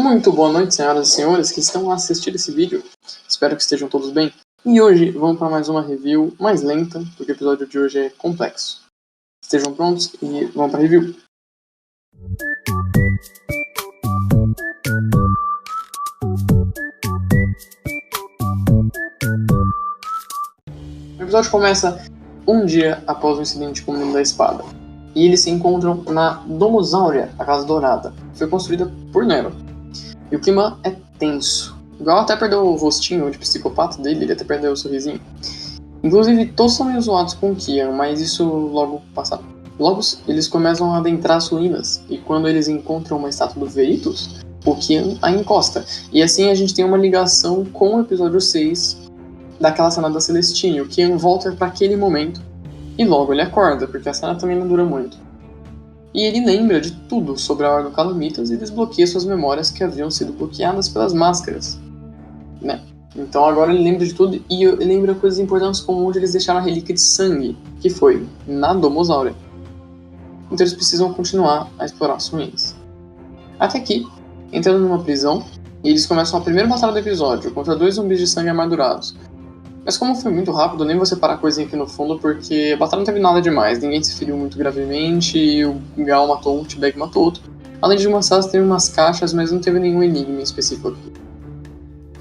Muito boa noite, senhoras e senhores que estão a assistir esse vídeo. Espero que estejam todos bem. E hoje vamos para mais uma review mais lenta, porque o episódio de hoje é complexo. Estejam prontos e vamos para a review. O episódio começa um dia após o incidente com o Menino da Espada. E eles se encontram na Domus Aurea, a Casa Dourada, que foi construída por Nero. E o clima é tenso. O Gal até perdeu o rostinho de psicopata dele, ele até perdeu o sorrisinho. Inclusive, todos são meio zoados com o Kian, mas isso logo passa. Logo, eles começam a adentrar as ruínas, e quando eles encontram uma estátua do Veritas, o Kian a encosta. E assim a gente tem uma ligação com o episódio 6 daquela cena da Celestine. O Kian volta para aquele momento, e logo ele acorda, porque a cena também não dura muito. E ele lembra de tudo sobre a Ordem Calamitas e desbloqueia suas memórias que haviam sido bloqueadas pelas máscaras, né? Então agora ele lembra de tudo e ele lembra coisas importantes como onde eles deixaram a relíquia de sangue, que foi na Domus Aurea. Então eles precisam continuar a explorar as ruínas. Até aqui, entrando numa prisão, e eles começam a primeira batalha do episódio, contra 2 zumbis de sangue armadurados. Mas como foi muito rápido, nem vou separar a coisinha aqui no fundo, porque a batalha não teve nada demais, ninguém se feriu muito gravemente, e o Gal matou um, o T-Bag matou outro. Além de umas salas, teve umas caixas, mas não teve nenhum enigma específico aqui.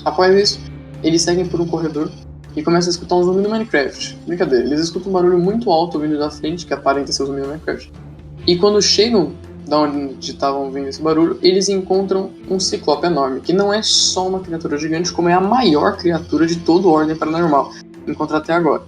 Após isso, eles seguem por um corredor e começam a escutar um zumbi no Minecraft. Brincadeira, eles escutam um barulho muito alto vindo da frente, que aparenta ser o zumbi no Minecraft. E quando chegam da onde estavam vindo esse barulho, eles encontram um ciclope enorme, que não é só uma criatura gigante, como é a maior criatura de toda a Ordem Paranormal encontrada até agora.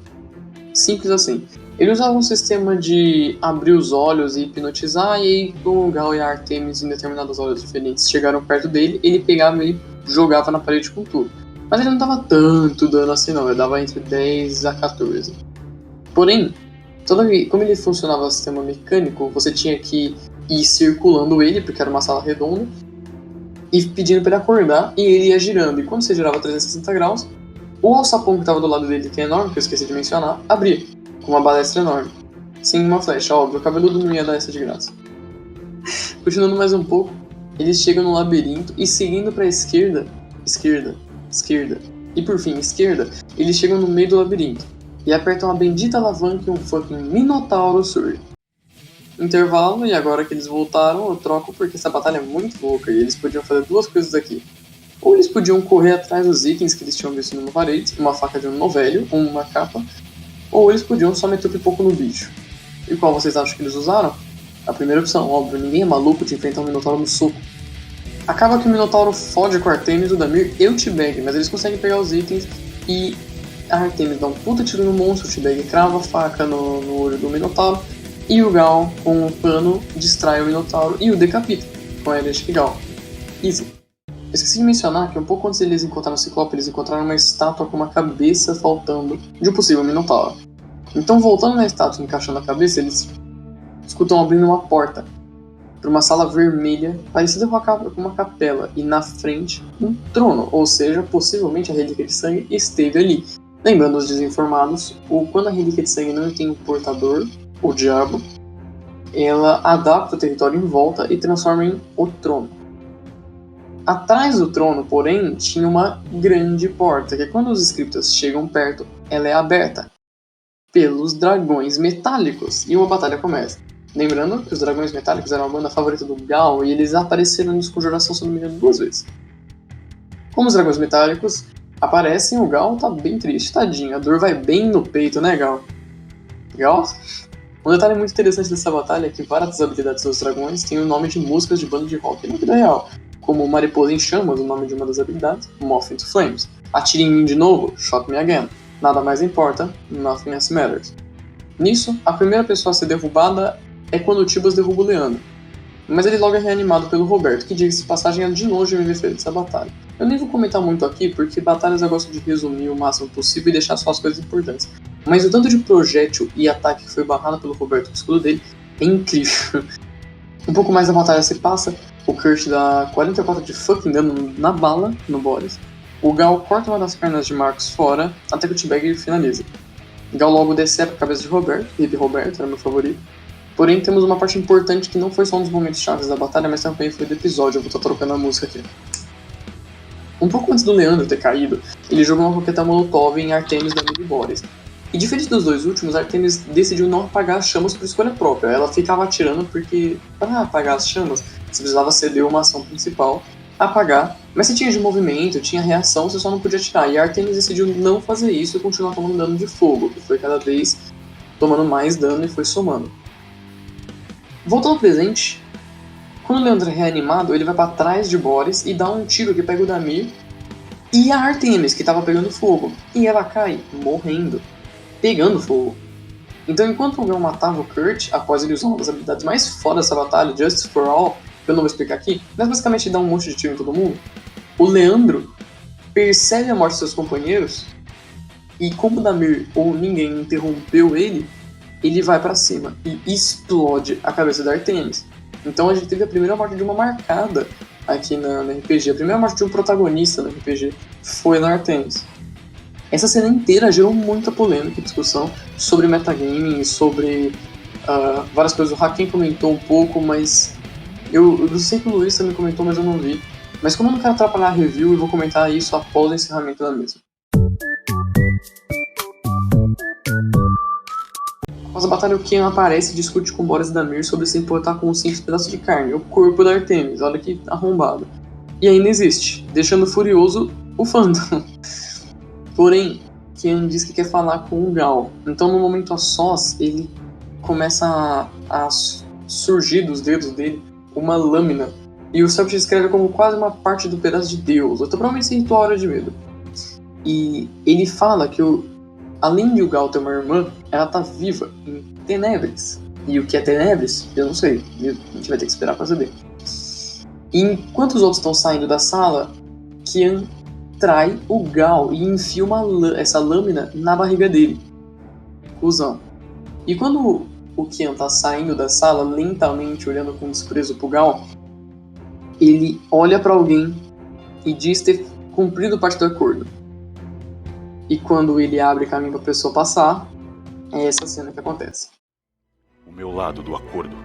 Simples assim. Ele usava um sistema de abrir os olhos e hipnotizar, e aí o Gal e a Artemis, em determinadas horas diferentes, chegaram perto dele, ele pegava e jogava na parede com tudo. Mas ele não dava tanto dano assim não, ele dava entre 10 a 14. Porém, como ele funcionava no sistema mecânico, você tinha que ir circulando ele, porque era uma sala redonda, e pedindo para ele acordar, e ele ia girando. E quando você girava 360 graus, o alçapão que estava do lado dele, que é enorme, que eu esqueci de mencionar, abria, com uma balestra enorme. Sem uma flecha, óbvio, o cabeludo não ia dar essa de graça. Continuando mais um pouco, eles chegam no labirinto, e seguindo para a esquerda, e por fim, esquerda, eles chegam no meio do labirinto, e apertam a bendita alavanca e um fucking minotauro surge. Intervalo, e agora que eles voltaram, eu troco porque essa batalha é muito louca e eles podiam fazer duas coisas aqui. Ou eles podiam correr atrás dos itens que eles tinham visto numa parede, uma faca de um novelho, uma capa, ou eles podiam só meter o pipoco no bicho. E qual vocês acham que eles usaram? A primeira opção, óbvio, ninguém é maluco de enfrentar um Minotauro no soco. Acaba que o Minotauro fode com a Artemis, o Damir e o T-Bag, mas eles conseguem pegar os itens e a Artemis dá um puta tiro no monstro, o T-Bag crava a faca no olho do Minotauro, e o Gal, com o pano, distrai o Minotauro e o decapita, com a Electric Gal. Easy. Eu esqueci de mencionar que um pouco antes de eles encontraram o Ciclope, eles encontraram uma estátua com uma cabeça faltando de um possível Minotauro. Então, voltando na estátua e encaixando a cabeça, eles escutam abrindo uma porta para uma sala vermelha, parecida com uma capela, e na frente um trono, ou seja, possivelmente a relíquia de sangue esteve ali. Lembrando os desinformados, quando a relíquia de sangue não tem um portador, o diabo, ela adapta o território em volta e transforma em o trono. Atrás do trono, porém, tinha uma grande porta, que quando os scriptas chegam perto, ela é aberta pelos dragões metálicos, e uma batalha começa. Lembrando que os dragões metálicos eram a banda favorita do Gal, e eles apareceram em Desconjuração, se não me engano, 2 vezes. Como os dragões metálicos aparecem, o Gal tá bem triste, tadinho, a dor vai bem no peito, né, Gal? Gal? Um detalhe muito interessante dessa batalha é que várias das habilidades dos dragões têm o nome de músicas de banda de rock na vida real, como Mariposa em Chamas, o nome de uma das habilidades, Moth into Flames, Atire em mim de novo, Shot Me Again, Nada Mais Importa, Nothing Else Matters. Nisso, a primeira pessoa a ser derrubada é quando o Tibas derruba o Leandro, mas ele logo é reanimado pelo Roberto, que diga-se de passagem é de longe o MVP dessa batalha. Eu nem vou comentar muito aqui, porque batalhas eu gosto de resumir o máximo possível e deixar só as coisas importantes. Mas o tanto de projétil e ataque que foi barrado pelo Roberto com o escudo dele é incrível. Um pouco mais da batalha se passa, o Kurt dá 44 de fucking dano na bala, no Boris. O Gal corta uma das pernas de Marcos fora, até que o T-Bag finaliza. Gal logo decepa a cabeça de Roberto, Hip Roberto, era meu favorito. Porém, temos uma parte importante que não foi só um dos momentos chaves da batalha, mas também foi do episódio. Eu vou estar trocando a música aqui. Um pouco antes do Leandro ter caído, ele jogou uma coqueta Molotov em Artemis da amigo Boris. E diferente dos dois últimos, Artemis decidiu não apagar as chamas por escolha própria. Ela ficava atirando porque, para apagar as chamas, você precisava ceder uma ação principal, apagar, mas você tinha de movimento, tinha reação, você só não podia atirar. E a Artemis decidiu não fazer isso e continuar tomando dano de fogo, que foi cada vez tomando mais dano e foi somando. Voltando ao presente, quando o Leandro é reanimado, ele vai para trás de Boris e dá um tiro que pega o Damir e a Artemis, que estava pegando fogo. E ela cai, morrendo, pegando fogo. Então, enquanto o Gal matava o Kurt, após ele usar uma das habilidades mais fodas dessa batalha, Justice for All, que eu não vou explicar aqui, mas basicamente dá um monte de tiro em todo mundo, o Leandro percebe a morte de seus companheiros e como o Damir ou ninguém interrompeu ele vai pra cima e explode a cabeça da Artemis. Então a gente teve a primeira morte de uma marcada aqui na RPG. A primeira morte de um protagonista no RPG foi na Artemis. Essa cena inteira gerou muita polêmica e discussão sobre metagaming, sobre várias coisas. O Hakim comentou um pouco, mas eu sei que o Luiz também comentou, mas eu não vi. Mas como eu não quero atrapalhar a review, eu vou comentar isso após o encerramento da mesma. Após a batalha, o Kian aparece e discute com Boris e Damir sobre se importar com um simples pedaço de carne, o corpo da Artemis, olha que arrombado. E ainda existe, deixando furioso o fandom. Porém, Kian diz que quer falar com o Gal. Então, no momento a sós, ele começa a surgir dos dedos dele uma lâmina. E o Selbit escreve como quase uma parte do pedaço de Deus. Eu tô provavelmente sem ritual Hora de Medo. E ele fala que além de o Gal ter uma irmã, ela tá viva em Tenebres. E o que é Tenebres? Eu não sei. A gente vai ter que esperar pra saber. E enquanto os outros estão saindo da sala, Kian trai o Gal e enfia essa lâmina na barriga dele. Cusão. E quando o Kian tá saindo da sala, lentamente, olhando com desprezo pro Gal, ele olha pra alguém e diz ter cumprido parte do acordo. E quando ele abre caminho pra pessoa passar, é essa cena que acontece. O meu lado do acordo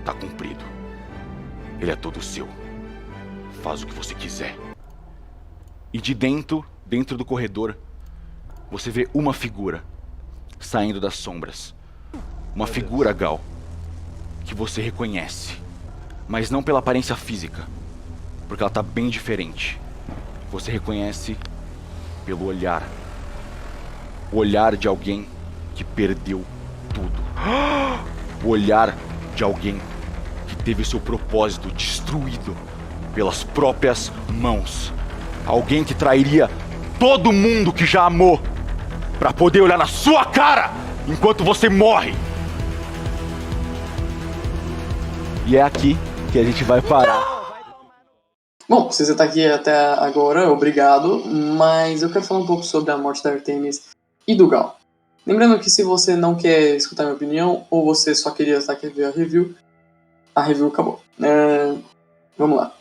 tá cumprido. Ele é todo seu. Faz o que você quiser. E de dentro do corredor, você vê uma figura saindo das sombras. Uma figura, Gal, que você reconhece. Mas não pela aparência física, porque ela tá bem diferente. Você reconhece pelo olhar. O olhar de alguém que perdeu tudo. O olhar de alguém que teve seu propósito destruído pelas próprias mãos. Alguém que trairia todo mundo que já amou pra poder olhar na sua cara enquanto você morre. E é aqui que a gente vai parar. Bom, se você tá aqui até agora, obrigado, mas eu quero falar um pouco sobre a morte da Artemis e do Gal. Lembrando que se você não quer escutar minha opinião, ou você só queria estar aqui ver a review acabou. Vamos lá.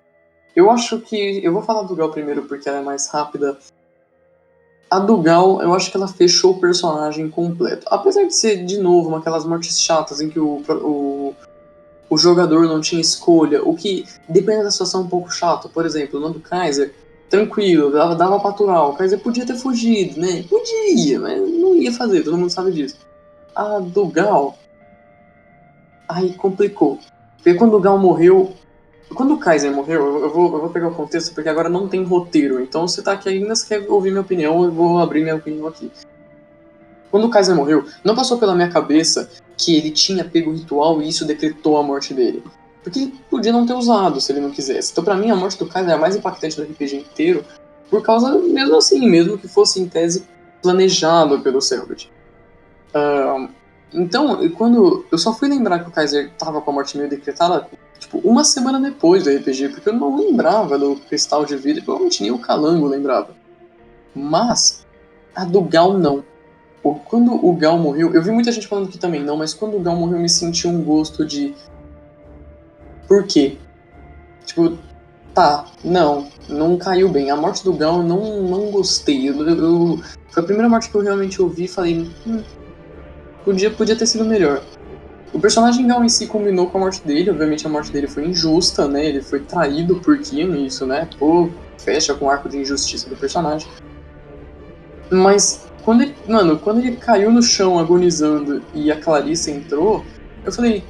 Eu acho que... Eu vou falar do Gal primeiro porque ela é mais rápida. A do Gal, eu acho que ela fechou o personagem completo. Apesar de ser, de novo, uma aquelas mortes chatas em que o jogador não tinha escolha, o que, dependendo da situação, é um pouco chato. Por exemplo, no do Kaiser, tranquilo, dava pra aturar. O Kaiser podia ter fugido, né? Podia, mas não ia fazer, todo mundo sabe disso. A do Gal... Aí complicou. Porque quando o Gal morreu... Quando o Kaiser morreu, eu vou pegar o contexto, porque agora não tem roteiro. Então, se tá aqui ainda, se quer ouvir minha opinião, eu vou abrir minha opinião aqui. Quando o Kaiser morreu, não passou pela minha cabeça que ele tinha pego o ritual e isso decretou a morte dele. Porque ele podia não ter usado, se ele não quisesse. Então, pra mim, a morte do Kaiser é a mais impactante do RPG inteiro, por causa, mesmo assim, mesmo que fosse, em tese, planejado pelo Selbit. Então, quando eu só fui lembrar que o Kaiser tava com a morte meio decretada, tipo, uma semana depois do RPG, porque eu não lembrava do cristal de vida, e provavelmente nem o Calango lembrava. Mas, a do Gal não. Quando o Gal morreu, eu vi muita gente falando que também não, mas quando o Gal morreu eu me senti um gosto de... Por quê? Tipo, tá, não caiu bem. A morte do Gal eu não gostei. Foi a primeira morte que eu realmente ouvi e falei... podia ter sido melhor. O personagem Gal em si combinou com a morte dele, obviamente a morte dele foi injusta, né? Ele foi traído por Kion, isso, né? Pô, fecha com o arco de injustiça do personagem. Mas quando ele caiu no chão agonizando e a Clarissa entrou, eu falei,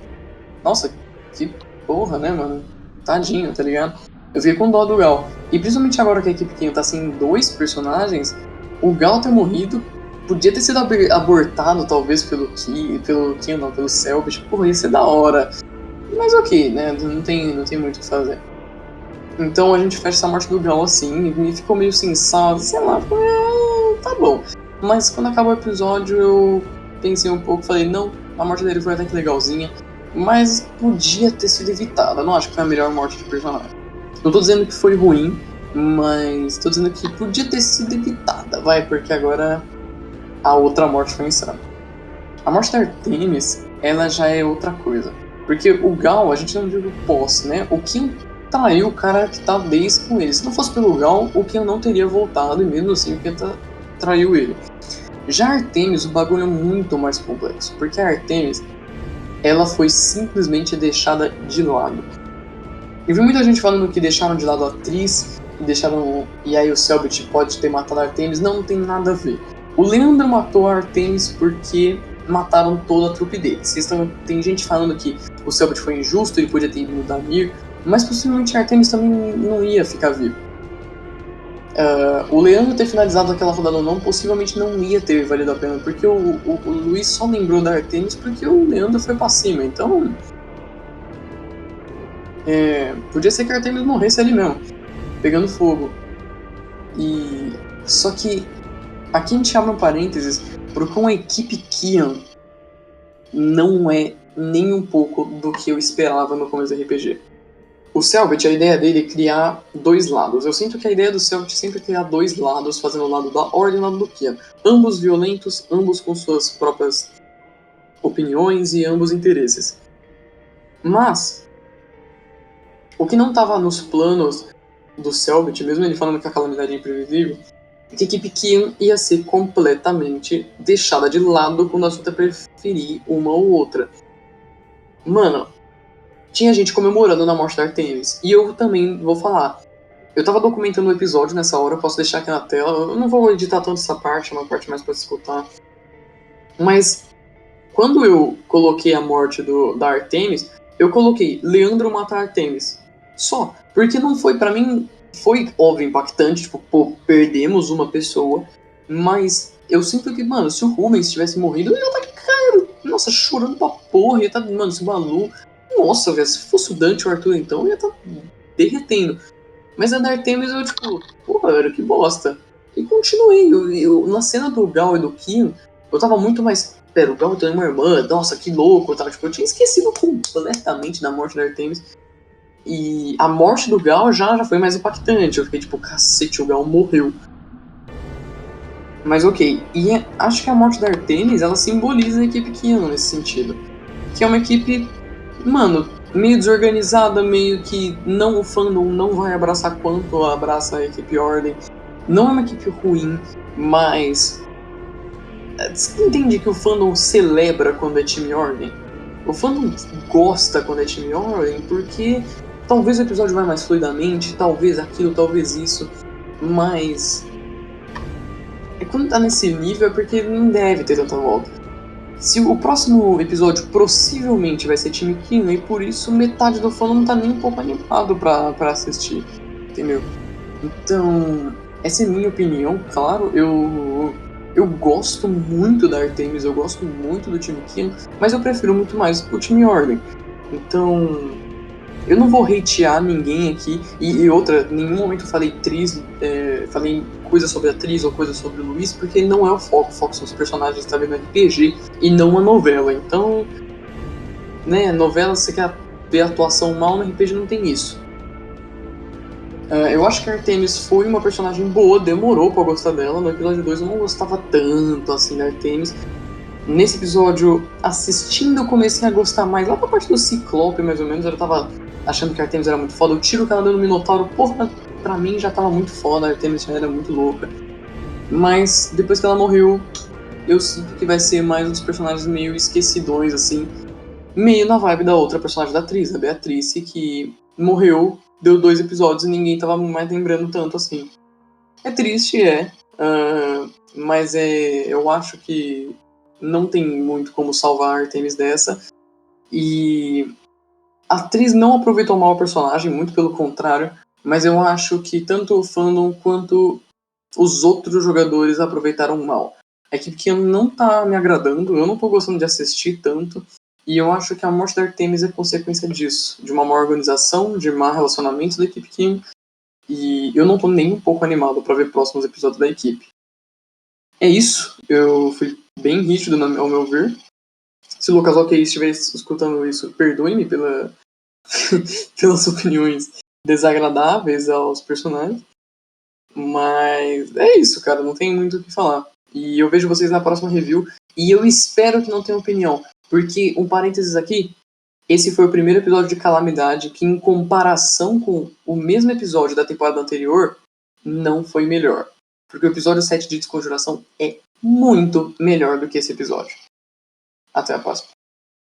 nossa, que porra, né, mano? Tadinho, tá ligado? Eu fiquei com dó do Gal. E principalmente agora que a equipe Kion tá sem 2 personagens, o Gal ter morrido podia ter sido abortado, talvez, pelo Kion, não, pelo Selbit. Porra, ia ser da hora. Mas ok, né? Não tem muito o que fazer. Então a gente fecha essa morte do Gal assim, e ficou meio sem sal, sei lá, tá bom. Mas quando acabou o episódio eu pensei um pouco, falei, não, a morte dele foi até que legalzinha, mas podia ter sido evitada, não acho que foi a melhor morte de personagem. Não tô dizendo que foi ruim, mas tô dizendo que podia ter sido evitada, vai, porque agora a outra morte foi insana. A morte da Artemis, ela já é outra coisa. Porque o Gal, a gente não viu o pós, né? O Kim traiu o cara que tá desde com ele. Se não fosse pelo Gal, o Kim não teria voltado, e mesmo assim o Kim traiu ele. Já a Artemis, o bagulho é muito mais complexo. Porque a Artemis, ela foi simplesmente deixada de lado. Eu vi muita gente falando que deixaram de lado a atriz, e aí o Selbit pode ter matado a Artemis. Não tem nada a ver. O Leandro matou a Artemis porque mataram toda a trupe dele. Tem gente falando que o Selbit foi injusto, ele podia ter ido no Damir, mas possivelmente a Artemis também não ia ficar viva. O Leandro ter finalizado aquela rodada ou não, possivelmente não ia ter valido a pena, porque o Luiz só lembrou da Artemis porque o Leandro foi pra cima, então... podia ser que a Artemis morresse ali mesmo, pegando fogo. Só que aqui a gente abre um parênteses, porque uma equipe Kion não é nem um pouco do que eu esperava no começo do RPG. O Selbit, a ideia dele é criar 2 lados. Eu sinto que a ideia do Selbit sempre é criar 2 lados, fazendo o lado da Ordem e o lado do Kion. Ambos violentos, ambos com suas próprias opiniões e ambos interesses. Mas, o que não estava nos planos do Selbit, mesmo ele falando que a calamidade é imprevisível, que a equipe Kion ia ser completamente deixada de lado quando o assunto é preferir uma ou outra. Mano, tinha gente comemorando na morte da Artemis. E eu também vou falar. Eu tava documentando o episódio nessa hora, eu posso deixar aqui na tela. Eu não vou editar tanto essa parte, é uma parte mais pra escutar. Mas, quando eu coloquei a morte da Artemis, eu coloquei Leandro mata a Artemis. Só. Porque não foi, pra mim, foi óbvio, impactante. Tipo, pô, perdemos uma pessoa. Mas eu sinto que, mano, se o Rubens tivesse morrido, eu ia estar, cara, nossa, chorando pra porra. Ia estar, mano, se o Balu... Nossa, velho, se fosse o Dante ou o Arthur, então, eu ia estar derretendo. Mas a da Artemis, eu, tipo, porra, velho, que bosta. E continuei. Na cena do Gal e do Kion, eu tava muito mais... Pera, o Gal tem uma irmã, nossa, que louco. Tipo, eu tinha esquecido completamente da morte da Artemis. E a morte do Gal já foi mais impactante. Eu fiquei tipo, cacete, o Gal morreu. Mas ok. E acho que a morte da Artemis, ela simboliza a equipe Kion nesse sentido. Que é uma equipe, mano, meio desorganizada, meio que o fandom não vai abraçar quanto abraça a equipe Ordem. Não é uma equipe ruim, mas... Você entende que o fandom celebra quando é time Ordem? O fandom gosta quando é time Ordem porque talvez o episódio vai mais fluidamente, talvez aquilo, talvez isso, mas... Quando tá nesse nível é porque não deve ter tanta volta. Se o próximo episódio possivelmente vai ser time Kion, e por isso metade do fã não tá nem um pouco animado pra assistir, entendeu? Então, essa é a minha opinião, claro, eu gosto muito da Artemis, eu gosto muito do time Kion, mas eu prefiro muito mais o time Ordem. Então, eu não vou hatear ninguém aqui, e outra, em nenhum momento eu falei falei coisa sobre a atriz ou coisa sobre o Luiz, porque não é o foco são os personagens que tá vendo RPG e não a novela. Então, né, novela você quer ver a atuação mal, no RPG não tem isso. Eu acho que a Artemis foi uma personagem boa, demorou pra eu gostar dela. No episódio 2 eu não gostava tanto assim da Artemis. Nesse episódio, assistindo, eu comecei a gostar mais. Lá pra parte do Ciclope, mais ou menos, eu tava achando que a Artemis era muito foda. O tiro que ela deu no Minotauro, porra, pra mim já tava muito foda. A Artemis já era muito louca. Mas, depois que ela morreu, eu sinto que vai ser mais um dos personagens meio esquecidões, assim. meio na vibe da outra personagem da atriz, a Beatrice, que morreu, deu 2 episódios e ninguém tava mais lembrando tanto assim. É triste, mas eu acho que não tem muito como salvar a Artemis dessa. E a atriz não aproveitou mal o personagem, muito pelo contrário, mas eu acho que tanto o fandom quanto os outros jogadores aproveitaram mal. A equipe que não tá me agradando, eu não tô gostando de assistir tanto, e eu acho que a morte da Artemis é consequência disso, de uma má organização, de má relacionamento da equipe Kim, e eu não tô nem um pouco animado para ver próximos episódios da equipe. É isso, eu fui bem rígido ao meu ver. Se o Lucas OK estiver escutando isso, perdoe-me pelas opiniões desagradáveis aos personagens. Mas é isso, cara, não tem muito o que falar. E eu vejo vocês na próxima review. E eu espero que não tenha opinião. Porque, um parênteses aqui, esse foi o primeiro episódio de Calamidade que, em comparação com o mesmo episódio da temporada anterior, não foi melhor. Porque o episódio 7 de Desconjuração é muito melhor do que esse episódio. Até a próxima.